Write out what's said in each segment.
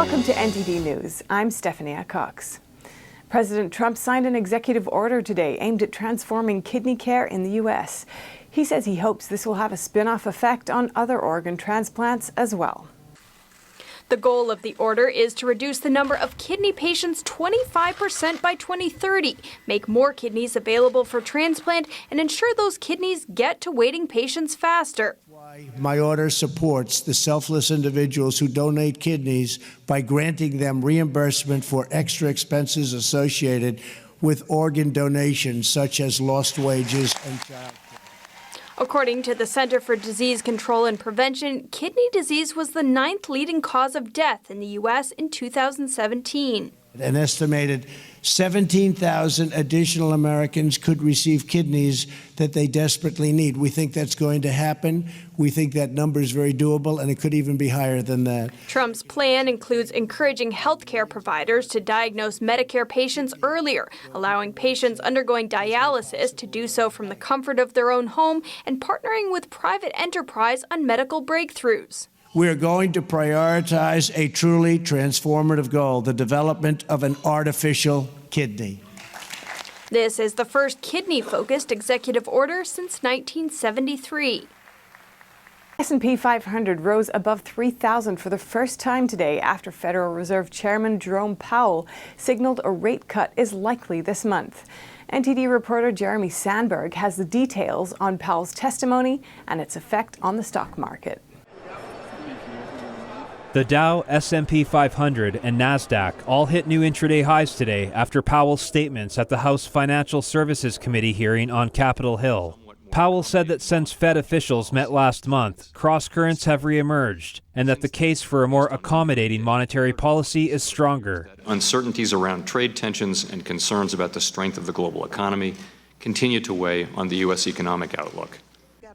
Welcome to NTD News. I'm Stephanie Cox. President Trump signed an executive order today aimed at transforming kidney care in the U.S. He says he hopes this will have a spin-off effect on other organ transplants as well. The goal of the order is to reduce the number of kidney patients 25% by 2030, make more kidneys available for transplant, and ensure those kidneys get to waiting patients faster. My order supports the selfless individuals who donate kidneys by granting them reimbursement for extra expenses associated with organ donations, such as lost wages and child care. According to the Center for Disease Control and Prevention, kidney disease was the 9th leading cause of death in the U.S. in 2017. An estimated 17,000 additional Americans could receive kidneys that they desperately need. We think that's going to happen. We think that number is very doable, and it could even be higher than that. Trump's plan includes encouraging healthcare providers to diagnose Medicare patients earlier, allowing patients undergoing dialysis to do so from the comfort of their own home, and partnering with private enterprise on medical breakthroughs. We are going to prioritize a truly transformative goal, the development of an artificial kidney. This is the first kidney-focused executive order since 1973. S&P 500 rose above 3,000 for the first time today after Federal Reserve Chairman Jerome Powell signaled a rate cut is likely this month. NTD reporter Jeremy Sandberg has the details on Powell's testimony and its effect on the stock market. The Dow, S&P 500, and NASDAQ all hit new intraday highs today after Powell's statements at the House Financial Services Committee hearing on Capitol Hill. Powell said that since Fed officials met last month, cross-currents have reemerged and that the case for a more accommodating monetary policy is stronger. Uncertainties around trade tensions and concerns about the strength of the global economy continue to weigh on the U.S. economic outlook.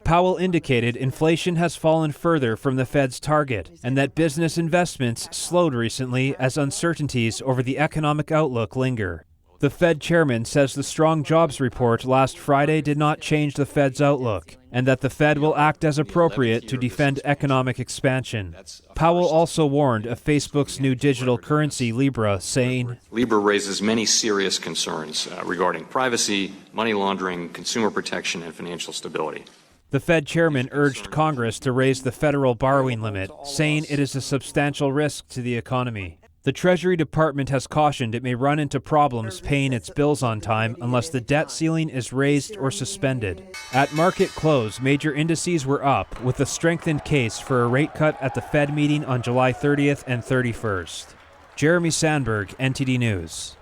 Powell indicated inflation has fallen further from the Fed's target and that business investments slowed recently as uncertainties over the economic outlook linger. The Fed chairman says the strong jobs report last Friday did not change the Fed's outlook and that the Fed will act as appropriate to defend economic expansion. Powell also warned of Facebook's new digital currency, Libra, saying, Libra raises many serious concerns regarding privacy, money laundering, consumer protection, and financial stability. The Fed chairman urged Congress to raise the federal borrowing limit, saying it is a substantial risk to the economy. The Treasury Department has cautioned it may run into problems paying its bills on time unless the debt ceiling is raised or suspended. At market close, major indices were up, with a strengthened case for a rate cut at the Fed meeting on July 30th and 31st. Jeremy Sandberg, NTD News.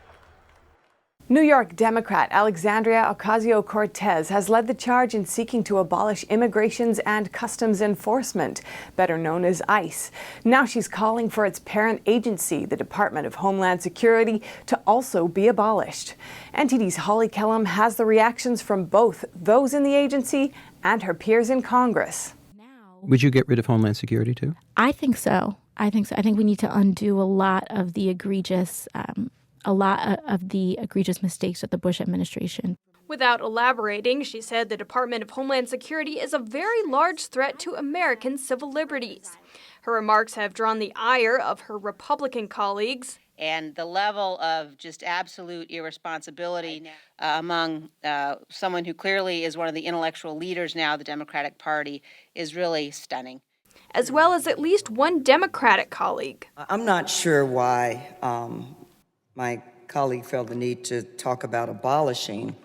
New York Democrat Alexandria Ocasio-Cortez has led the charge in seeking to abolish immigrations and customs enforcement, better known as ICE. Now she's calling for its parent agency, the Department of Homeland Security, to also be abolished. NTD's Holly Kellum has the reactions from both those in the agency and her peers in Congress. Would you get rid of Homeland Security too? I think so. I think we need to undo a lot of the egregious mistakes of the Bush administration. Without elaborating, she said the Department of Homeland Security is a very large threat to American civil liberties. Her remarks have drawn the ire of her Republican colleagues. And the level of just absolute irresponsibility among someone who clearly is one of the intellectual leaders now of the Democratic Party is really stunning. As well as at least one Democratic colleague. I'm not sure why my colleague felt the need to talk about abolishing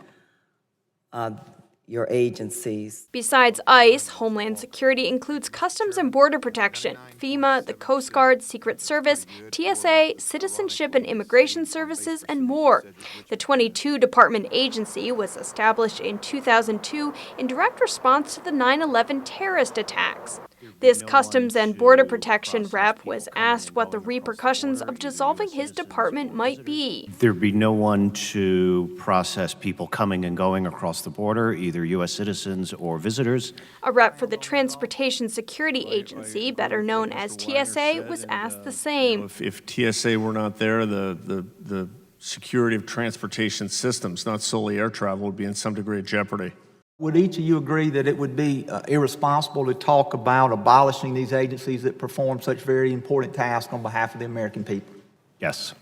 your agencies. Besides ICE, Homeland Security includes Customs and Border Protection, FEMA, the Coast Guard, Secret Service, TSA, Citizenship and Immigration Services, and more. The 22-department agency was established in 2002 in direct response to the 9/11 terrorist attacks. This Customs and Border Protection rep was asked what the repercussions of dissolving his department might be. There'd be no one to process people coming and going across the border, either U.S. citizens or visitors. A rep for the Transportation Security Agency, better known as TSA, was asked the same. If TSA were not there, the security of transportation systems, not solely air travel, would be in some degree of jeopardy. Would each of you agree that it would be irresponsible to talk about abolishing these agencies that perform such very important tasks on behalf of the American people? Yes.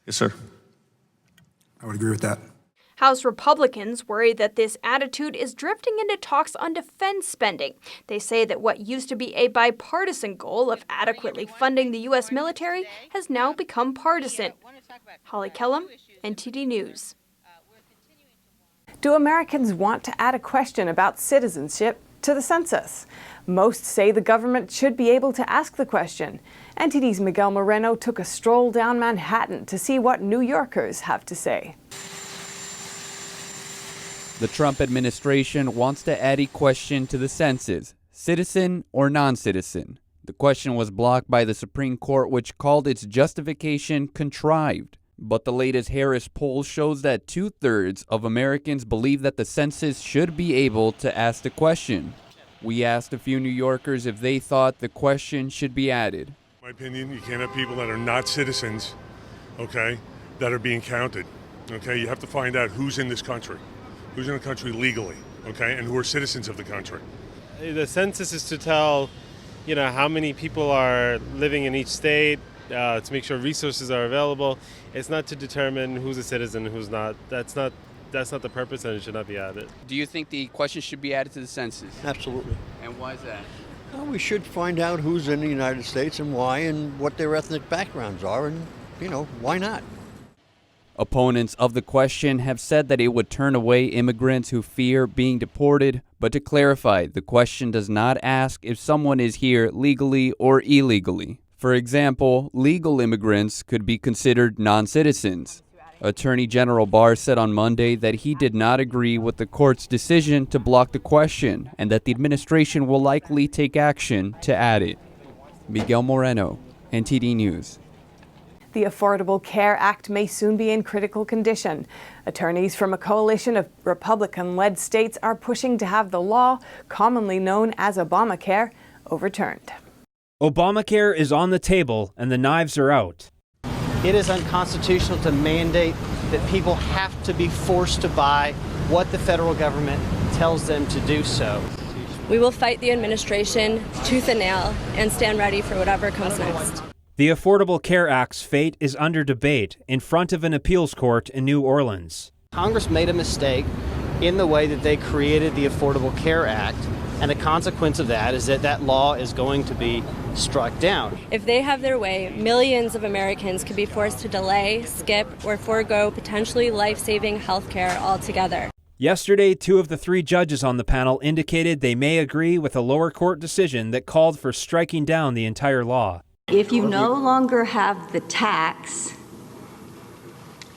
Yes, sir. I would agree with that. House Republicans worry that this attitude is drifting into talks on defense spending. They say that what used to be a bipartisan goal of adequately funding the U.S. military has now become partisan. Holly Kellum, NTD News. Do Americans want to add a question about citizenship to the census? Most say the government should be able to ask the question. NTD's Miguel Moreno took a stroll down Manhattan to see what New Yorkers have to say. The Trump administration wants to add a question to the census, citizen or non-citizen. The question was blocked by the Supreme Court, which called its justification contrived. But the latest Harris poll shows that 2/3 of Americans believe that the census should be able to ask the question. We asked a few New Yorkers if they thought the question should be added. In my opinion, you can't have people that are not citizens, okay, that are being counted. Okay, you have to find out who's in this country, who's in the country legally, okay, and who are citizens of the country. The census is to tell, how many people are living in each state, to make sure resources are available. It's not to determine who's a citizen and who's not. That's not the purpose, and it should not be added. Do you think the question should be added to the census? Absolutely. And why is that? Well, we should find out who's in the United States and why and what their ethnic backgrounds are, and, why not? Opponents of the question have said that it would turn away immigrants who fear being deported, but to clarify, the question does not ask if someone is here legally or illegally. For example, legal immigrants could be considered non-citizens. Attorney General Barr said on Monday that he did not agree with the court's decision to block the question and that the administration will likely take action to add it. Miguel Moreno, NTD News. The Affordable Care Act may soon be in critical condition. Attorneys from a coalition of Republican-led states are pushing to have the law, commonly known as Obamacare, overturned. Obamacare is on the table and the knives are out. It is unconstitutional to mandate that people have to be forced to buy what the federal government tells them to do so. We will fight the administration tooth and nail and stand ready for whatever comes next. The Affordable Care Act's fate is under debate in front of an appeals court in New Orleans. Congress made a mistake in the way that they created the Affordable Care Act, and the consequence of that is that that law is going to be struck down. If they have their way, millions of Americans could be forced to delay, skip, or forego potentially life-saving health care altogether. Yesterday, 2 of the 3 judges on the panel indicated they may agree with a lower court decision that called for striking down the entire law. If you no longer have the tax,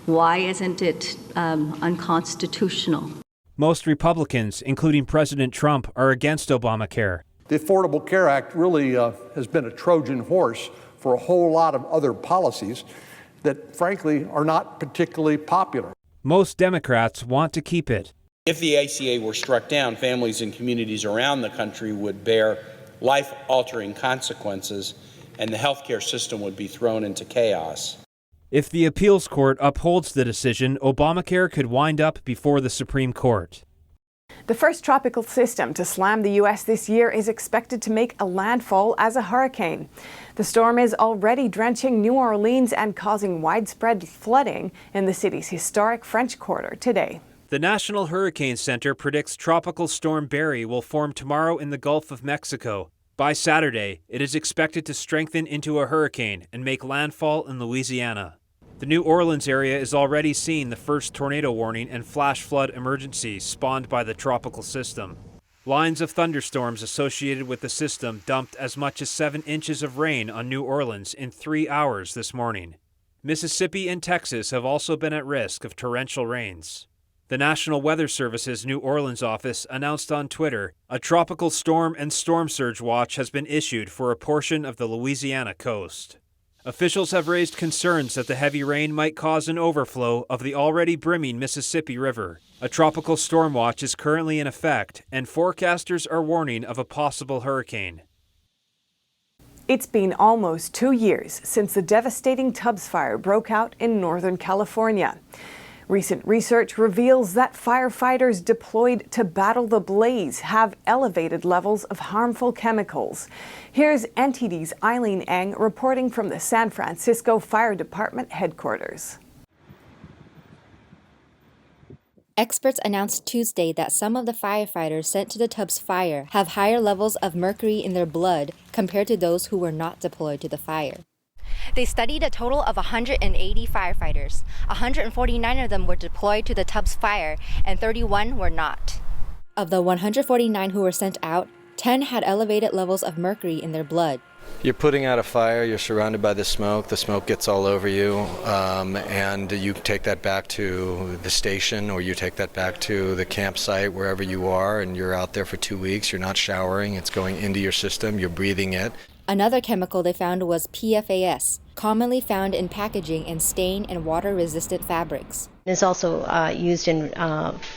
why isn't it unconstitutional? Most Republicans, including President Trump, are against Obamacare. The Affordable Care Act really has been a Trojan horse for a whole lot of other policies that, frankly, are not particularly popular. Most Democrats want to keep it. If the ACA were struck down, families and communities around the country would bear life-altering consequences, and the healthcare system would be thrown into chaos. If the appeals court upholds the decision, Obamacare could wind up before the Supreme Court. The first tropical system to slam the U.S. this year is expected to make a landfall as a hurricane. The storm is already drenching New Orleans and causing widespread flooding in the city's historic French Quarter today. The National Hurricane Center predicts Tropical Storm Barry will form tomorrow in the Gulf of Mexico. By Saturday, it is expected to strengthen into a hurricane and make landfall in Louisiana. The New Orleans area is already seeing the first tornado warning and flash flood emergencies spawned by the tropical system. Lines of thunderstorms associated with the system dumped as much as 7 inches of rain on New Orleans in 3 hours this morning. Mississippi and Texas have also been at risk of torrential rains. The National Weather Service's New Orleans office announced on Twitter a tropical storm and storm surge watch has been issued for a portion of the Louisiana coast. Officials have raised concerns that the heavy rain might cause an overflow of the already brimming Mississippi River. A tropical storm watch is currently in effect, and forecasters are warning of a possible hurricane. It's been almost 2 years since the devastating Tubbs fire broke out in Northern California. Recent research reveals that firefighters deployed to battle the blaze have elevated levels of harmful chemicals. Here's NTD's Eileen Eng reporting from the San Francisco Fire Department headquarters. Experts announced Tuesday that some of the firefighters sent to the Tubbs fire have higher levels of mercury in their blood compared to those who were not deployed to the fire. They studied a total of 180 firefighters. 149 of them were deployed to the Tubbs fire and 31 were not. Of the 149 who were sent out, 10 had elevated levels of mercury in their blood. You're putting out a fire, you're surrounded by the smoke gets all over you, and you take that back to the station or you take that back to the campsite, wherever you are, and you're out there for 2 weeks, you're not showering, it's going into your system, you're breathing it. Another chemical they found was PFAS, commonly found in packaging and stain and water-resistant fabrics. It's also used in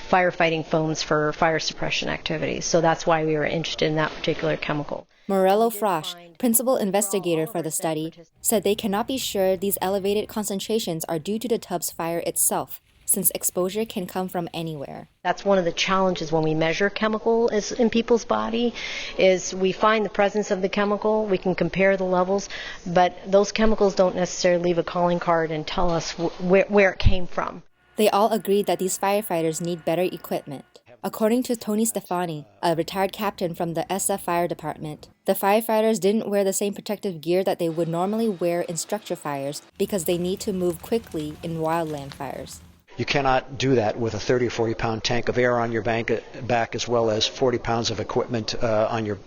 firefighting foams for fire suppression activities, so that's why we were interested in that particular chemical. Morello Frosch, principal investigator for the study, said they cannot be sure these elevated concentrations are due to the Tubbs fire itself, since exposure can come from anywhere. That's one of the challenges when we measure chemicals in people's body, is we find the presence of the chemical, we can compare the levels, but those chemicals don't necessarily leave a calling card and tell us where it came from. They all agreed that these firefighters need better equipment. According to Tony Stefani, a retired captain from the SF Fire Department, the firefighters didn't wear the same protective gear that they would normally wear in structure fires because they need to move quickly in wildland fires. You cannot do that with a 30 or 40 pound tank of air on your back, as well as 40 pounds of equipment on your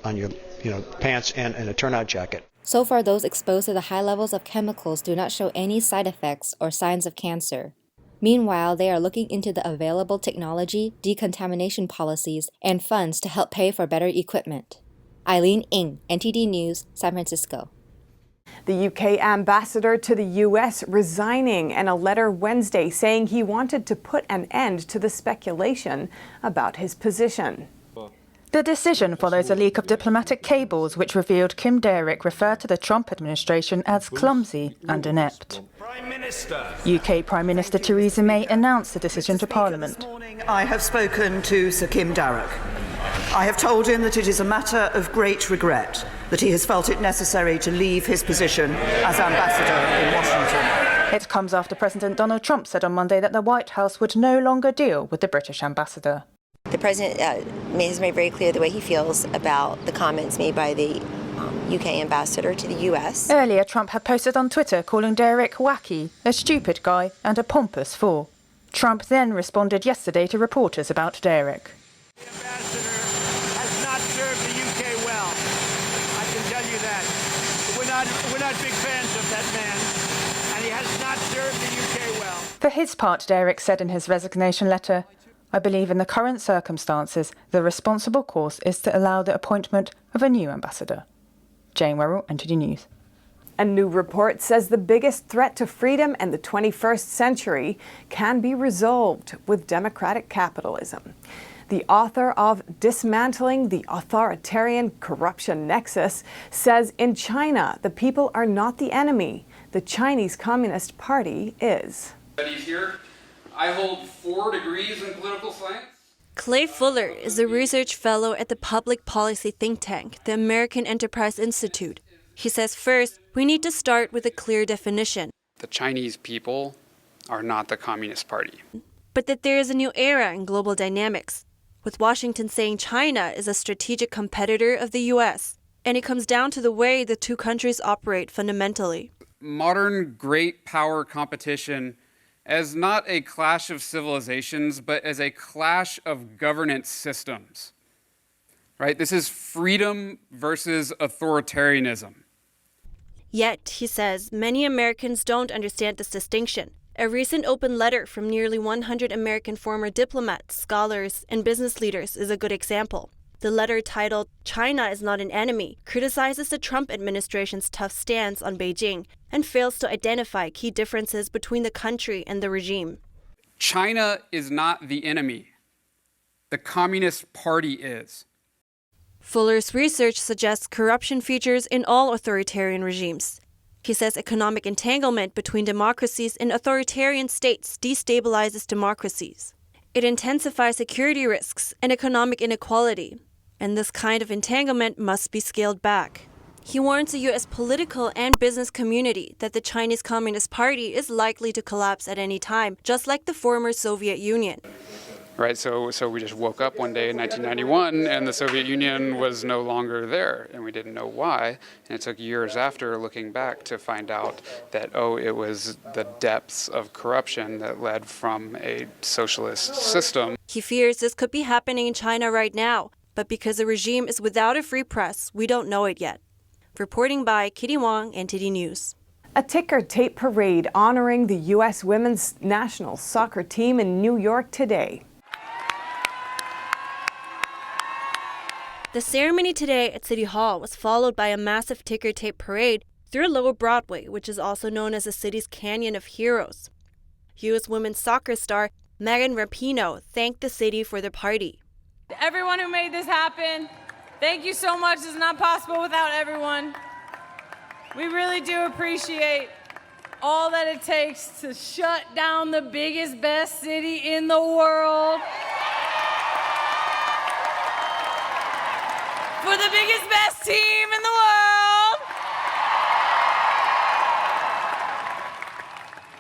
pants and a turnout jacket. So far, those exposed to the high levels of chemicals do not show any side effects or signs of cancer. Meanwhile, they are looking into the available technology, decontamination policies, and funds to help pay for better equipment. Eileen Ing, NTD News, San Francisco. The UK ambassador to the US resigning in a letter Wednesday saying he wanted to put an end to the speculation about his position. The decision follows a leak of diplomatic cables which revealed Kim Derrick referred to the Trump administration as clumsy and inept. UK Prime Minister Theresa May announced the decision to Parliament. This morning I have spoken to Sir Kim Derrick. I have told him that it is a matter of great regret that he has felt it necessary to leave his position as ambassador in Washington. It comes after President Donald Trump said on Monday that the White House would no longer deal with the British ambassador. The president has made very clear the way he feels about the comments made by the UK ambassador to the US. Earlier, Trump had posted on Twitter calling Derrick wacky, a stupid guy, and a pompous fool. Trump then responded yesterday to reporters about Derrick. The ambassador has not served the UK well. I can tell you that. We're not big fans of that man, and he has not served the UK well. For his part, Derrick said in his resignation letter, "I believe in the current circumstances, the responsible course is to allow the appointment of a new ambassador." Jane Werrell, NTD News. A new report says the biggest threat to freedom in the 21st century can be resolved with democratic capitalism. The author of Dismantling the Authoritarian Corruption Nexus says in China, the people are not the enemy. The Chinese Communist Party is. Studies here. I hold 4 degrees in political science. Clay Fuller is a research fellow at the public policy think tank, the American Enterprise Institute. He says first, we need to start with a clear definition. The Chinese people are not the Communist Party. But that there is a new era in global dynamics, with Washington saying China is a strategic competitor of the US. And it comes down to the way the two countries operate fundamentally. Modern great power competition as not a clash of civilizations, but as a clash of governance systems. Right? This is freedom versus authoritarianism. Yet, he says, many Americans don't understand this distinction. A recent open letter from nearly 100 American former diplomats, scholars, and business leaders is a good example. The letter, titled "China is Not an Enemy," criticizes the Trump administration's tough stance on Beijing and fails to identify key differences between the country and the regime. China is not the enemy. The Communist Party is. Fuller's research suggests corruption features in all authoritarian regimes. He says economic entanglement between democracies and authoritarian states destabilizes democracies. It intensifies security risks and economic inequality, and this kind of entanglement must be scaled back. He warns the U.S. political and business community that the Chinese Communist Party is likely to collapse at any time, just like the former Soviet Union. Right, so we just woke up one day in 1991 and the Soviet Union was no longer there, and we didn't know why. And it took years after, looking back, to find out that, it was the depths of corruption that led from a socialist system. He fears this could be happening in China right now, but because the regime is without a free press, we don't know it yet. Reporting by Kitty Wong, NTD News. A ticker tape parade honoring the U.S. women's national soccer team in New York today. The ceremony today at City Hall was followed by a massive ticker tape parade through Lower Broadway, which is also known as the city's Canyon of Heroes. U.S. women's soccer star Megan Rapinoe thanked the city for their party. Everyone who made this happen, thank you so much. It's not possible without everyone. We really do appreciate all that it takes to shut down the biggest, best city in the world. For the biggest, best team in the world.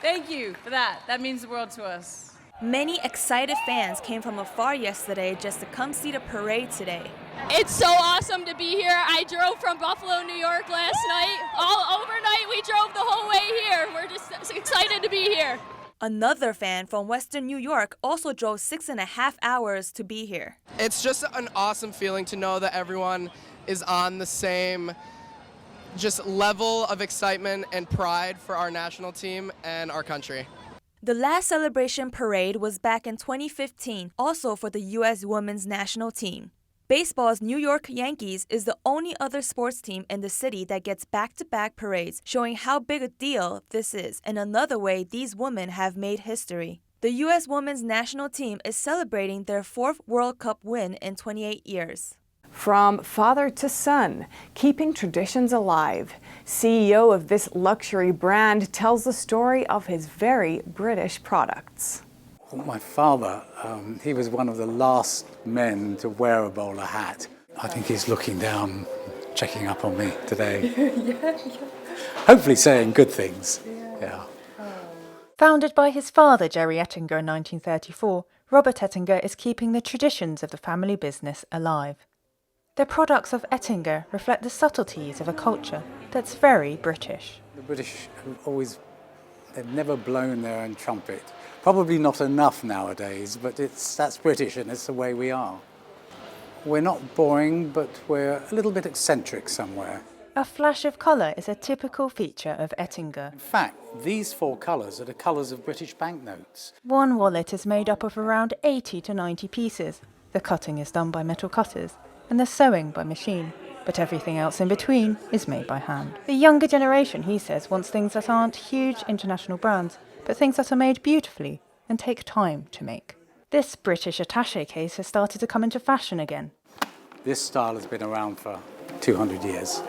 Thank you for that. That means the world to us. Many excited fans came from afar yesterday just to come see the parade today. It's so awesome to be here. I drove from Buffalo, New York last night. All overnight, we drove the whole way here. We're just excited to be here. Another fan from Western New York also drove 6.5 hours to be here. It's just an awesome feeling to know that everyone is on the same just level of excitement and pride for our national team and our country. The last celebration parade was back in 2015, also for the U.S. women's national team. Baseball's New York Yankees is the only other sports team in the city that gets back-to-back parades, showing how big a deal this is and another way these women have made history. The U.S. women's national team is celebrating their 4th World Cup win in 28 years. From father to son, keeping traditions alive. CEO of this luxury brand tells the story of his very British products. My father, he was one of the last men to wear a bowler hat. I think he's looking down, checking up on me today. Yeah. Hopefully saying good things. Yeah. Founded by his father, Jerry Ettinger, in 1934, Robert Ettinger is keeping the traditions of the family business alive. The products of Ettinger reflect the subtleties of a culture that's very British. The British have they've never blown their own trumpet. Probably not enough nowadays, but that's British and it's the way we are. We're not boring, but we're a little bit eccentric somewhere. A flash of colour is a typical feature of Ettinger. In fact, these 4 colours are the colours of British banknotes. One wallet is made up of around 80 to 90 pieces. The cutting is done by metal cutters and the sewing by machine. But everything else in between is made by hand. The younger generation, he says, wants things that aren't huge international brands, but things that are made beautifully and take time to make. This British attaché case has started to come into fashion again. This style has been around for 200 years,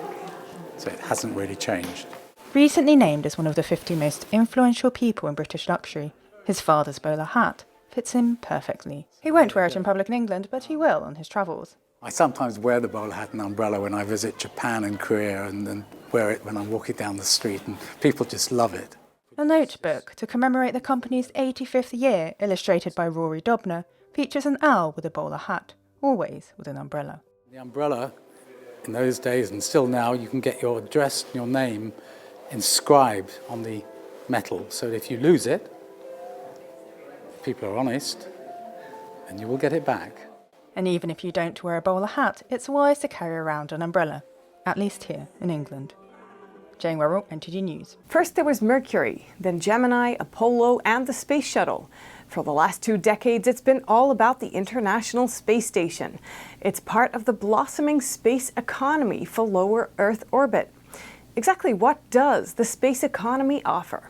so it hasn't really changed. Recently named as one of the 50 most influential people in British luxury, his father's bowler hat fits him perfectly. He won't wear it in public in England, but he will on his travels. I sometimes wear the bowler hat and umbrella when I visit Japan and Korea, and then wear it when I'm walking down the street, and people just love it. A notebook to commemorate the company's 85th year, illustrated by Rory Dobner, features an owl with a bowler hat, always with an umbrella. The umbrella, in those days and still now, you can get your address and your name inscribed on the metal, so that if you lose it, people are honest, and you will get it back. And even if you don't wear a bowler hat, it's wise to carry around an umbrella, at least here in England. Jane Worrell, NTD News. First there was Mercury, then Gemini, Apollo, and the Space Shuttle. For the last 2 decades, it's been all about the International Space Station. It's part of the blossoming space economy for lower Earth orbit. Exactly what does the space economy offer?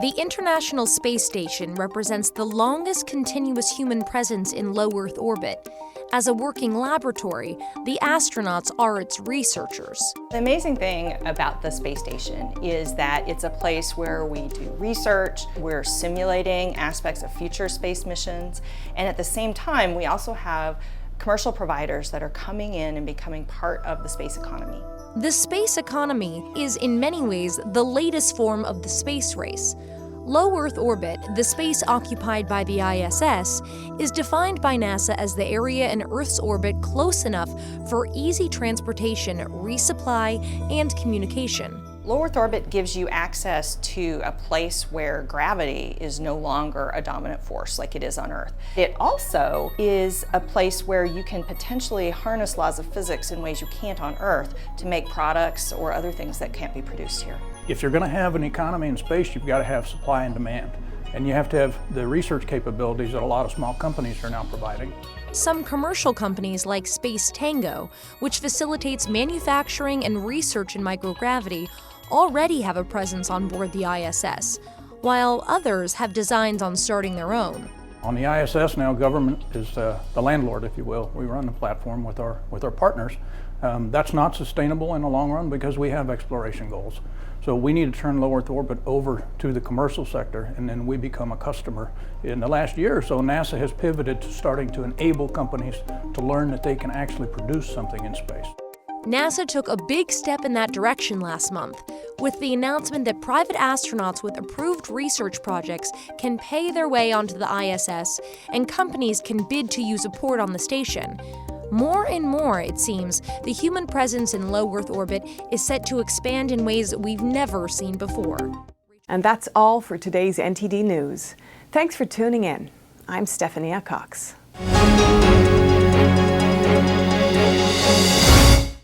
The International Space Station represents the longest continuous human presence in low Earth orbit. As a working laboratory, the astronauts are its researchers. The amazing thing about the space station is that it's a place where we do research, we're simulating aspects of future space missions, and at the same time, we also have commercial providers that are coming in and becoming part of the space economy. The space economy is in many ways the latest form of the space race. Low Earth orbit, the space occupied by the ISS, is defined by NASA as the area in Earth's orbit close enough for easy transportation, resupply, and communication. Low Earth orbit gives you access to a place where gravity is no longer a dominant force like it is on Earth. It also is a place where you can potentially harness laws of physics in ways you can't on Earth to make products or other things that can't be produced here. If you're going to have an economy in space, you've got to have supply and demand. And you have to have the research capabilities that a lot of small companies are now providing. Some commercial companies like Space Tango, which facilitates manufacturing and research in microgravity, already have a presence on board the ISS, while others have designs on starting their own. On the ISS now, government is the landlord, if you will. We run the platform with our partners. That's not sustainable in the long run because we have exploration goals. So we need to turn low Earth orbit over to the commercial sector, and then we become a customer. In the last year or so, NASA has pivoted to starting to enable companies to learn that they can actually produce something in space. NASA took a big step in that direction last month, with the announcement that private astronauts with approved research projects can pay their way onto the ISS, and companies can bid to use a port on the station. More and more, it seems, the human presence in low Earth orbit is set to expand in ways we've never seen before. And that's all for today's NTD News. Thanks for tuning in. I'm Stephanie Cox.